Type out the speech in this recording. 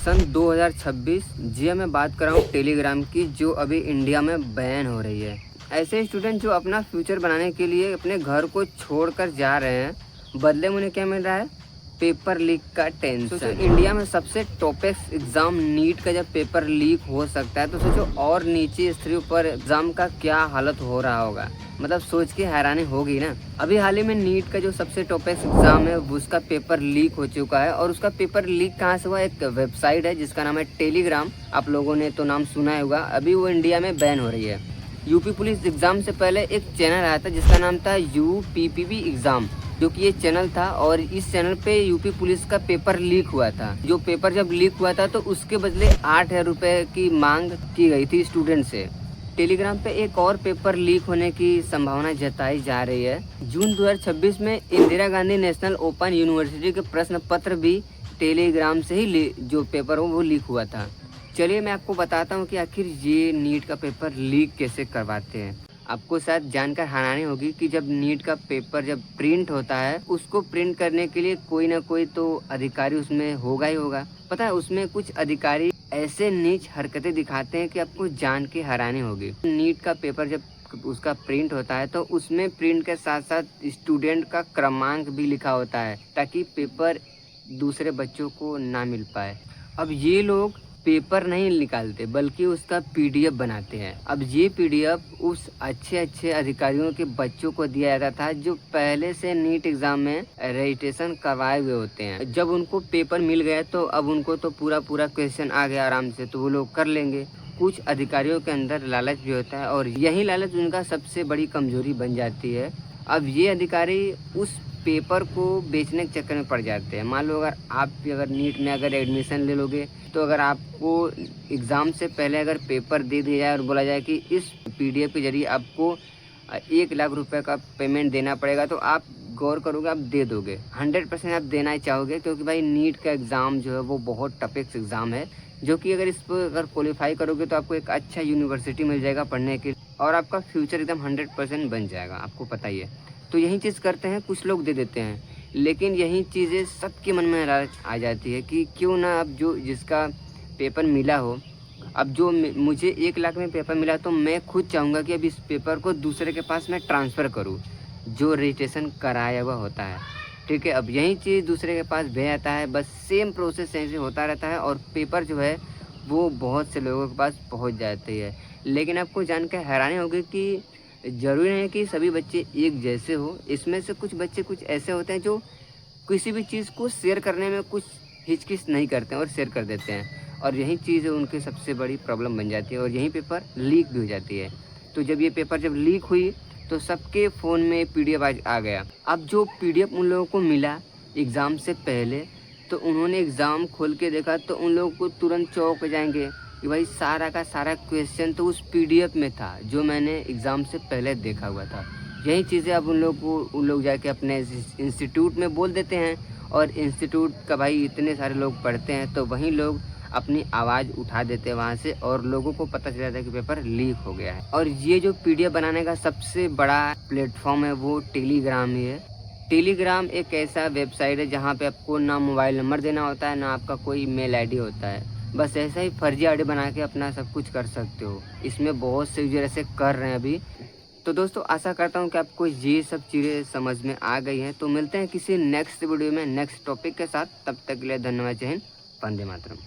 सन 2026 जी मैं बात कर रहा हूँ टेलीग्राम की, जो अभी इंडिया में बैन हो रही है। ऐसे स्टूडेंट जो अपना फ्यूचर बनाने के लिए अपने घर को छोड़कर जा रहे हैं, बदले में उन्हें क्या मिल रहा है? पेपर लीक का टेंशन। सोचो इंडिया में सबसे टॉपेस्ट एग्जाम नीट का जब पेपर लीक हो सकता है, तो सोचो और नीचे स्तरों पर एग्जाम का क्या हालत हो रहा होगा। मतलब सोच के हैरानी होगी ना। अभी हाल ही में नीट का जो सबसे टॉपेस्ट एग्जाम है उसका पेपर लीक हो चुका है। और उसका पेपर लीक कहाँ से हुआ? एक वेबसाइट है जिसका नाम है टेलीग्राम। आप लोगों ने तो नाम सुना ही होगा। अभी वो इंडिया में बैन हो रही है। यूपी पुलिस एग्जाम से पहले एक चैनल आया था जिसका नाम था UPPB एग्जाम, जो कि ये चैनल था। और इस चैनल पे यूपी पुलिस का पेपर लीक हुआ था। जो पेपर जब लीक हुआ था तो उसके बदले 8,000 रुपये की मांग की गई थी स्टूडेंट से। टेलीग्राम पे एक और पेपर लीक होने की संभावना जताई जा रही है। जून 2026 में Indira Gandhi national open university के प्रश्न पत्र भी टेलीग्राम से ही जो पेपर हो वो लीक हुआ था। चलिए मैं आपको बताता हूँ कि आखिर ये नीट का पेपर लीक कैसे करवाते हैं। आपको शायद जानकर हैरानी होगी कि जब नीट का पेपर जब प्रिंट होता है, उसको प्रिंट करने के लिए कोई ना कोई तो अधिकारी उसमें होगा ही होगा। पता है, उसमें कुछ अधिकारी ऐसे नीच हरकतें दिखाते हैं कि आपको जान के हैरानी होगी। नीट का पेपर जब उसका प्रिंट होता है तो उसमें प्रिंट के साथ साथ स्टूडेंट का क्रमांक भी लिखा होता है, ताकि पेपर दूसरे बच्चों को ना मिल पाए। अब ये लोग पेपर नहीं निकालते बल्कि उसका PDF बनाते हैं। अब ये PDF उस अच्छे अच्छे अधिकारियों के बच्चों को दिया जाता था जो पहले से नीट एग्जाम में रजिस्ट्रेशन करवाए हुए होते हैं। जब उनको पेपर मिल गया तो अब उनको तो पूरा क्वेश्चन आ गया आराम से, तो वो लोग कर लेंगे। कुछ अधिकारियों के अंदर लालच भी होता है और यही लालच उनका सबसे बड़ी कमजोरी बन जाती है। अब ये अधिकारी उस पेपर को बेचने के चक्कर में पड़ जाते हैं। मान लो अगर नीट में अगर एडमिशन ले लोगे, तो अगर आपको एग्ज़ाम से पहले अगर पेपर दे दिया जाए और बोला जाए कि इस PDF के जरिए आपको 1,00,000 रुपये का पेमेंट देना पड़ेगा, तो आप गौर करोगे, आप दे दोगे। 100% आप देना ही चाहोगे, क्योंकि भाई नीट का एग्ज़ाम जो है वो बहुत टफेस्ट एग्ज़ाम है, जो कि अगर इस पर अगर क्वालिफाई करोगे तो आपको एक अच्छा यूनिवर्सिटी मिल जाएगा पढ़ने के लिए और आपका फ्यूचर एकदम 100% बन जाएगा, आपको पता ही है। तो यही चीज़ करते हैं, कुछ लोग दे देते हैं, लेकिन यही चीज़ें सबके मन में लालच आ जाती है कि क्यों ना अब जो जिसका पेपर मिला हो, अब जो मुझे 1,00,000 में पेपर मिला, तो मैं खुद चाहूँगा कि अब इस पेपर को दूसरे के पास मैं ट्रांसफ़र करूँ, जो रजिस्ट्रेशन कराया हुआ होता है। ठीक है, अब यही चीज़ दूसरे के पास भेज जाता है, बस सेम प्रोसेस ऐसे होता रहता है और पेपर जो है वो बहुत से लोगों के पास पहुँच जाती है। लेकिन आपको जानकर हैरानी होगी कि ज़रूरी नहीं है कि सभी बच्चे एक जैसे हो। इसमें से कुछ बच्चे कुछ ऐसे होते हैं जो किसी भी चीज़ को शेयर करने में कुछ हिचकिच नहीं करते हैं और शेयर कर देते हैं, और यही चीज़ उनकी सबसे बड़ी प्रॉब्लम बन जाती है और यही पेपर लीक भी हो जाती है। तो जब ये पेपर जब लीक हुई तो सबके फ़ोन में PDF आ गया। अब जो PDF उन लोगों को मिला एग्ज़ाम से पहले, तो उन्होंने एग्ज़ाम खोल के देखा तो उन लोगों को तुरंत चौंक जाएंगे कि भाई सारा का सारा क्वेश्चन तो उस PDF में था जो मैंने एग्ज़ाम से पहले देखा हुआ था। यही चीज़ें अब उन लोग जाके अपने इंस्टीट्यूट में बोल देते हैं, और इंस्टीट्यूट का भाई इतने सारे लोग पढ़ते हैं, तो वहीं लोग अपनी आवाज़ उठा देते हैं वहाँ से और लोगों को पता चल जाता है कि पेपर लीक हो गया है। और ये जो PDF बनाने का सबसे बड़ा प्लेटफॉर्म है वो टेलीग्राम ही है। टेलीग्राम एक ऐसा वेबसाइट है जहाँ पे आपको ना मोबाइल नंबर देना होता है, ना आपका कोई मेल ID होता है। बस ऐसा ही फर्जी ID बना के अपना सब कुछ कर सकते हो। इसमें बहुत से यूजर ऐसे कर रहे हैं अभी। तो दोस्तों आशा करता हूँ कि आपको ये सब चीज़ें समझ में आ गई हैं। तो मिलते हैं किसी नेक्स्ट वीडियो में नेक्स्ट टॉपिक के साथ। तब तक के लिए धन्यवाद। जय हिंद, वंदे मातरम।